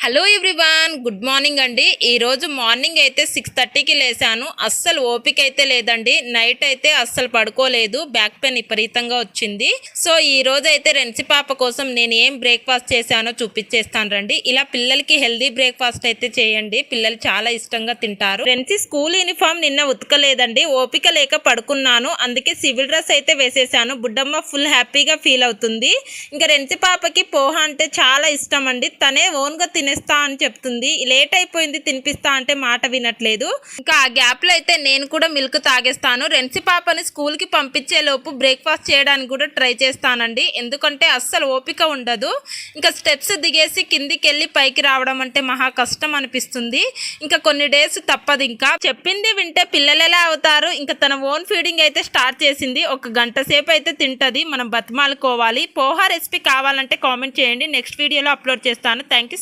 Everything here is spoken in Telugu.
హలో ఎవ్రీవన్, గుడ్ మార్నింగ్ అండి. ఈరోజు మార్నింగ్ అయితే 6:30కి లేసాను. అస్సలు ఓపిక అయితే లేదండి. నైట్ అయితే అస్సలు పడుకోలేదు, బ్యాక్ పెయిన్ విపరీతంగా వచ్చింది. సో ఈ రోజు అయితే రెన్సి పాప కోసం నేను ఏం బ్రేక్ఫాస్ట్ చేశానో చూపించేస్తాను రండి. ఇలా పిల్లలకి హెల్దీ బ్రేక్ఫాస్ట్ అయితే చేయండి, పిల్లలు చాలా ఇష్టంగా తింటారు. రెన్సి స్కూల్ యూనిఫామ్ నిన్న ఉతకలేదండి, ఓపిక లేక పడుకున్నాను, అందుకే సివిల్ డ్రెస్ అయితే వేసేసాను. బుడ్డమ్మ ఫుల్ హ్యాపీగా ఫీల్ అవుతుంది. ఇంకా రెన్సి పాపకి పోహా అంటే చాలా ఇష్టం అండి. తనే ఓన్గా తినేస్తా అని చెప్తుంది. లేట్ అయిపోయింది తినిపిస్తా అంటే మాట వినట్లేదు. ఇంకా ఆ గ్యాప్ లో అయితే నేను కూడా మిల్క్ తాగేస్తాను. రెన్సి పాపని స్కూల్ కి పంపించే లోపు బ్రేక్ఫాస్ట్ చేయడానికి కూడా ట్రై చేస్తానండి, ఎందుకంటే అస్సలు ఓపిక ఉండదు. ఇంకా స్టెప్స్ దిగేసి కిందికి వెళ్ళి పైకి రావడం అంటే మహా కష్టం అనిపిస్తుంది. ఇంకా కొన్ని డేస్ తప్పదు. ఇంకా చెప్పింది వింటే పిల్లలు ఎలా అవుతారు. ఇంకా తన ఓన్ ఫీడింగ్ అయితే స్టార్ట్ చేసింది. 1 గంట సేపు అయితే తింటది, మనం బతిమాలుకోవాలి. పోహా రెసిపీ కావాలంటే కామెంట్ చేయండి, నెక్స్ట్ వీడియోలో అప్లోడ్ చేస్తాను. Thank you.